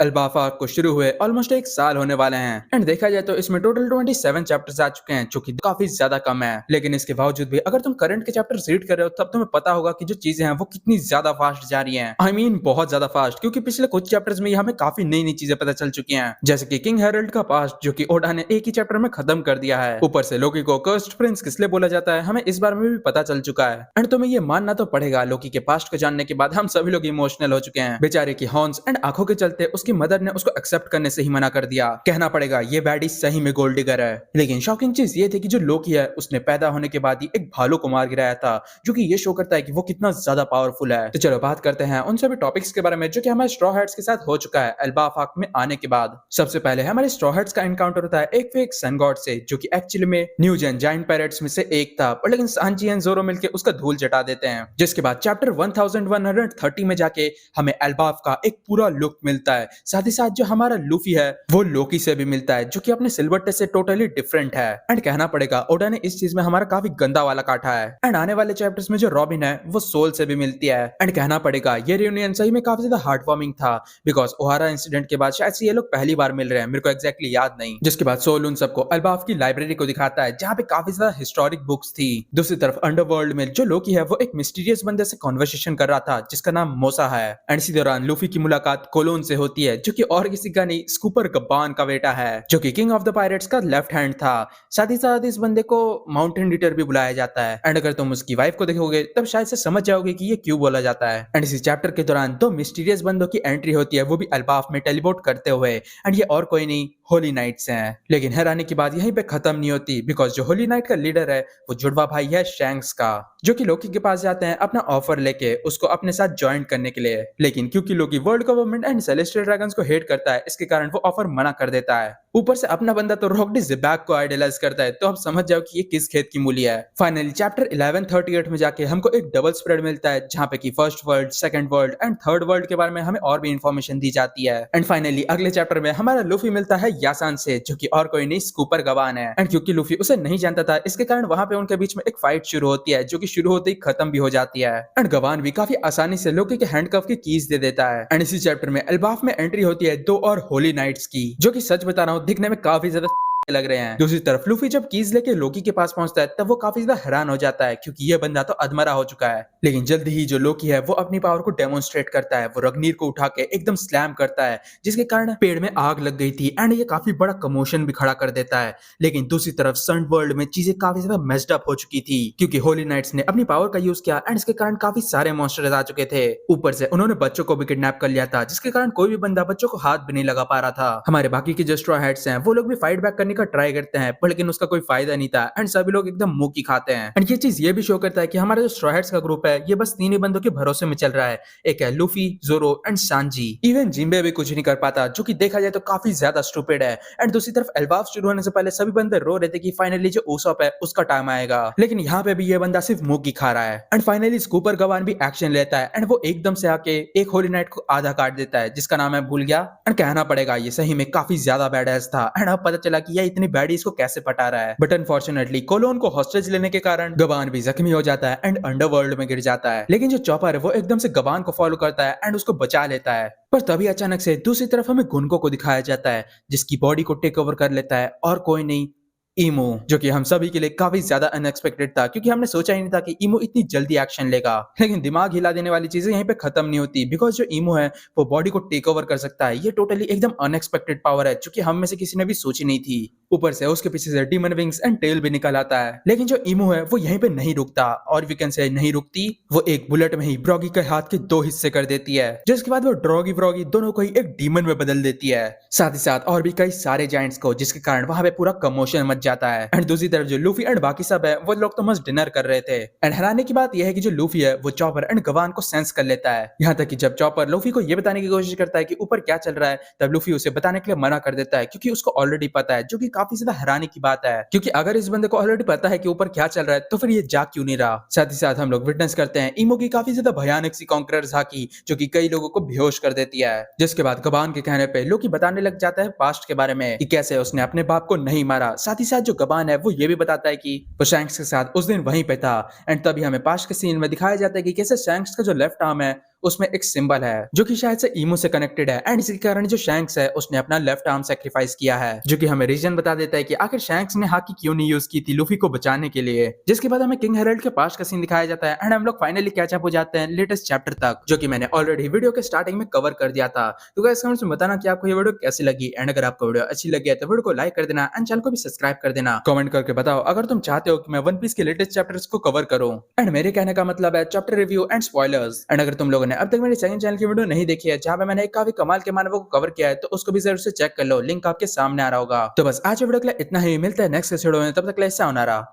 अल्बाफा को शुरू हुए ऑलमोस्ट एक साल होने वाले हैं एंड देखा जाए तो इसमें टोटल 27 चैप्टर्स आ चुके हैं जो कि काफी ज्यादा कम है। लेकिन इसके बावजूद भी अगर तुम करंट के चैप्टर्स रीड कर रहे हो तब तुम्हें पता होगा कि जो चीजें हैं वो कितनी ज्यादा फास्ट जा रही हैं। आई मीन बहुत ज्यादा फास्ट, क्योंकि पिछले कुछ चैप्टर्स में हमें काफी नई नई चीजें पता चल चुकी हैं, जैसे कि किंग हेरल्ड का पास्ट जो कि ओडा ने एक ही चैप्टर में खत्म कर दिया है। ऊपर से लोकी को कर्स्ड प्रिंस किसलिए बोला जाता है हमें इस बारे में भी पता चल चुका है। एंड तुम्हें ये मानना तो पड़ेगा, लोकी के पास्ट को जानने के बाद हम सभी लोग इमोशनल हो चुके हैं। बेचारे की हॉर्न्स एंड आंखों के चलते उसकी मदर ने उसको एक्सेप्ट करने से ही मना कर दिया। कहना पड़ेगा ये बैडी सही में गोल्ड डिगर है। लेकिन शॉकिंग चीज ये थी कि जो लोकी है उसने पैदा होने के बाद ही एक भालू को मार गिराया था, जो कि ये शो करता है कि वो कितना ज्यादा पावरफुल है। तो चलो बात करते हैं उन सभी टॉपिक्स के बारे में जो कि हमारे स्ट्रॉ हैट्स के साथ हो चुका है एल्बाफाक में आने के बाद। सबसे पहले हमारे स्ट्रॉ हैट्स का एनकाउंटर होता है एक फेक सन गॉड से, जो कि एक्चुअली में न्यू जेन जायंट पायरेट्स में से एक था, पर लेकिन सांची एंड जोरो मिलके उसका धूल चटा देते हैं। जिसके बाद चैप्टर 1130 में जाके हमें एल्बाफ का एक पूरा लुक मिलता है। साथ ही साथ जो हमारा लूफी है वो लोकी से भी मिलता है, जो कि अपने सिल्वर से टोटली डिफरेंट है। एंड कहना पड़ेगा ओडा ने इस चीज में हमारा काफी गंदा वाला काटा है। एंड आने वाले चैप्टर्स में जो रॉबिन है वो सोल से भी मिलती है। एंड कहना पड़ेगा ये रियूनियन सही में काफी ज्यादा हार्ट वार्मिंग था, बिकॉज ओहारा इंसिडेंट के बाद शायद से ये लोग पहली बार मिल रहे हैं, मेरे को एग्जैक्टली याद नहीं। जिसके बाद सोल उन सबको अल्बाफ की लाइब्रेरी को दिखाता है जहाँ पे काफी ज्यादा हिस्टोरिक बुक्स थी। दूसरी तरफ अंडरवर्ल्ड में जो लोकी है वो एक मिस्टीरियस बंदे से कॉन्वर्सेशन कर रहा था जिसका नाम मोसा है। एंड इसी दौरान लूफी की मुलाकात कोलोन से होती है, जो कि और किसी का नहीं स्कूपर गब्बान का बेटा है, जो कि किंग ऑफ द पायरेट्स का लेफ्ट हैंड था। साथ ही साथ इस बंदे को माउंटेन रीडर भी बुलाया जाता है। एंड अगर तुम उसकी वाइफ को देखोगे तब शायद से समझ जाओगे कि ये क्यों बोला जाता है। एंड इसी चैप्टर के दौरान दो मिस्टीरियस बंदों की एंट्री होती है, वो भी अल्बाफ में टेलीपोर्ट करते हुए। एंड ये और कोई नहीं होली नाइट्स हैं। लेकिन हैरानी की बात यहीं पे खत्म नहीं होती, बिकॉज जो होली नाइट का लीडर है वो जुड़वा भाई है शैंक्स का, जो कि लोकी के पास जाते हैं अपना ऑफर लेके उसको अपने साथ ज्वाइन करने के लिए। लेकिन क्योंकि Loki world government and celestial dragons को हेट करता है, इसके कारण वो ऑफर मना कर देता है। ऊपर से अपना बंदा तो रॉकडी ज़िबैक को आइडलाइज करता है, तो आप समझ जाओ कि ये किस खेत की मूली है। फाइनली चैप्टर 1138 में जाके हमको एक डबल स्प्रेड मिलता है, जहाँ पे कि first world, second world and third world के बारे में हमें और भी इंफॉर्मेशन दी जाती है। एंड फाइनली अगले चैप्टर में हमारा लूफी मिलता है यासान से, जो कि और कोई नहीं स्कूपर गवान है। एंड क्योंकि लूफी उसे नहीं जानता था, इसके कारण वहां पे उनके बीच में एक फाइट शुरू होती है, जो कि शुरू होते ही खत्म भी हो जाती है। एंड गवान भी काफी आसानी से लोकी के हैंडकफ की कीज दे देता है। एंड इसी चैप्टर में अल्बाफ में एंट्री होती है दो और होली नाइट्स की, जो कि सच बता रहा हूँ दिखने में काफी ज्यादा लग रहे हैं। दूसरी तरफ लूफी जब कीज लेके लोकी के पास पहुंचता है तब वो काफी ज्यादा हैरान हो जाता है, क्योंकि ये बंदा तो अधमरा हो चुका है। लेकिन जल्दी ही जो लोकी है वो अपनी पावर को डेमोन्स्ट्रेट करता है, वो रग्नीर को उठा के एकदम स्लैम करता है, जिसके कारण पेड़ में आग लग गई थी। एंड ये काफी बड़ा कमोशन भी खड़ा कर देता है। लेकिन दूसरी तरफ सन वर्ल्ड में चीजें काफी ज्यादा मेस्ड अप हो चुकी थी, क्योंकि होली नाइट्स ने अपनी पावर का यूज किया एंड इसके कारण काफी सारे मॉन्स्टर्स आ चुके थे। ऊपर से उन्होंने बच्चों को भी किडनैप कर लिया था, जिसके कारण कोई भी बंदा बच्चों को हाथ भी नहीं लगा पा रहा था। हमारे बाकी के जो स्ट्रॉ हैट्स हैं वो लोग भी फाइट बैक करने का ट्राई करते हैं, पर लेकिन उसका कोई फायदा नहीं था। एंड सभी लोग एकदम मुंह की खाते हैं। एंड ये चीज ये भी शो करता है कि हमारा जो स्ट्रॉ हैट्स का ग्रुप है ये बस तीन ही बंदों के भरोसे में चल रहा है। एक है लूफी, जोरो एंड सांजी। इवन जिम्बे भी कुछ नहीं कर पाता, जो कि देखा जाए तो काफी ज्यादा स्टूपिड है। एंड दूसरी तरफ एल्बाफ शुरू होने से पहले सभी बंदे रो रहे थे कि फाइनली जो उसॉप है उसका टाइम आएगा, लेकिन यहाँ पे भी ये बंदा सिर्फ मुंह की खा रहा है। एंड फाइनली स्कूपर गवान भी एक्शन लेता है एंड वो एकदम से आके एक होली नाइट को आधा काट देता है, जिसका नाम है भूल गया। एंड कहना पड़ेगा ये सही में काफी ज्यादा बैडएस था। एंड अब पता चला कि ये इतनी बैडी इसको कैसे पटा रहा है। बट अनफॉर्चुनेटली कोलोन को हॉस्टेज लेने के कारण गवान भी जख्मी हो जाता है एंड अंडरवर्ल्ड में गिर जाता है। लेकिन जो चॉपर है वो एकदम से गवान को फॉलो करता है एंड उसको बचा लेता है। पर तभी अचानक से दूसरी तरफ हमें गुनको को दिखाया जाता है, जिसकी बॉडी को टेक ओवर कर लेता है और कोई नहीं ईमो, जो कि हम सभी के लिए काफी ज्यादा अनएक्सपेक्टेड था, क्योंकि हमने सोचा ही नहीं था कि ईमो इतनी जल्दी एक्शन लेगा। लेकिन दिमाग हिला देने वाली चीजें यहीं पे खत्म नहीं होती, बिकॉज जो ईमो है वो बॉडी को टेक ओवर कर सकता है। ये टोटली एकदम अनएक्सपेक्टेड पावर है, जो कि हम में से किसी ने भी सोची नहीं थी। ऊपर से उसके पीछे से डीमन विंग्स एंड टेल भी निकल आता है। लेकिन जो ईमो है वो यहीं पे नहीं रुकता, और वी कैन से नहीं रुकती, वो एक बुलेट में ही ब्रॉगी के हाथ के दो हिस्से कर देती है, जिसके बाद वो ड्रॉगी ब्रॉगी दोनों को ही एक डीमन में बदल देती है। साथ ही साथ और भी कई सारे जायंट्स को, जिसके कारण वहां पे पूरा कमोशन मच जाता है। एंड दूसरी तरफ जो लूफी एंड बाकी सब है वो लोग तो मस्त डिनर कर रहे थे। एंड हैरानी की बात यह है कि जो लूफी है वो चॉपर एंड गवान को सेंस कर लेता है। यहाँ तक कि जब चॉपर लूफी को ये बताने की कोशिश करता है कि ऊपर क्या चल रहा है, तब लूफी उसे बताने के लिए मना कर देता है, क्योंकि उसको ऑलरेडी पता है, जो कि काफी ज्यादा हैरानी की बात है, क्योंकि अगर इस बंदे को ऑलरेडी पता है कि ऊपर क्या चल रहा है तो फिर ये जा क्यों नहीं रहा। साथ ही साथ हम लोग विटनेस करते हैं ईमो की काफी ज्यादा भयानक सी कॉन्करर झाकी, जो कि कई लोगों को बेहोश कर देती है। जिसके बाद गवान के कहने पे लोकी बताने लग जाता है पास्ट के बारे में कि कैसे उसने अपने बाप को नहीं मारा। साथ ही साथ जो गवान है वो ये भी बताता है कि वो शैंक्स के साथ उस दिन वहीं पे था। एंड तभी हमें पास्ट के सीन में दिखाया जाता है कि कैसे शैंक्स का जो लेफ्ट आर्म है उसमें एक सिंबल है जो कि शायद से ईमो से कनेक्टेड है, एंड इसी कारण जो शैंक्स है उसने अपना लेफ्ट आर्म सेक्रीफाइस किया है, जो कि हमें रीजन बता देता है कि आखिर शैंक्स ने हाकी क्यों नहीं यूज की थी लूफी को बचाने के लिए। जिसके बाद हमें किंग हेराल्ड के पास का सीन दिखाया जाता है एंड हम लोग फाइनली कैच अप हो जाते हैं लेटेस्ट चैप्टर तक, जो कि मैंने ऑलरेडी वीडियो के स्टार्टिंग में कवर कर दिया था। तो गाइस कमेंट्स में बताना कि आपको ये वीडियो कैसी लगी, एंड अगर आपको वीडियो अच्छी लगी है तो वीडियो को लाइक कर देना एंड चैनल को भी सब्सक्राइब कर देना। कमेंट करके बताओ अगर तुम चाहते हो कि मैं वन पीस के लेटेस्ट चैप्टर्स को कवर करूं। एंड मेरे कहने का मतलब है chapter review and spoilers. And अगर तुम लोगों ने अब तक मेरे सेकंड चैनल की वीडियो नहीं देखी है जहां पे मैंने एक काफी कमाल के मानवों को कवर किया है, तो उसको भी जरूर से चेक कर लो, लिंक आपके सामने आ रहा होगा। तो बस आज वीडियो के लिए इतना ही, मिलता है नेक्स्ट वीडियो में, तब तक के लिए ऐसा होना रहा।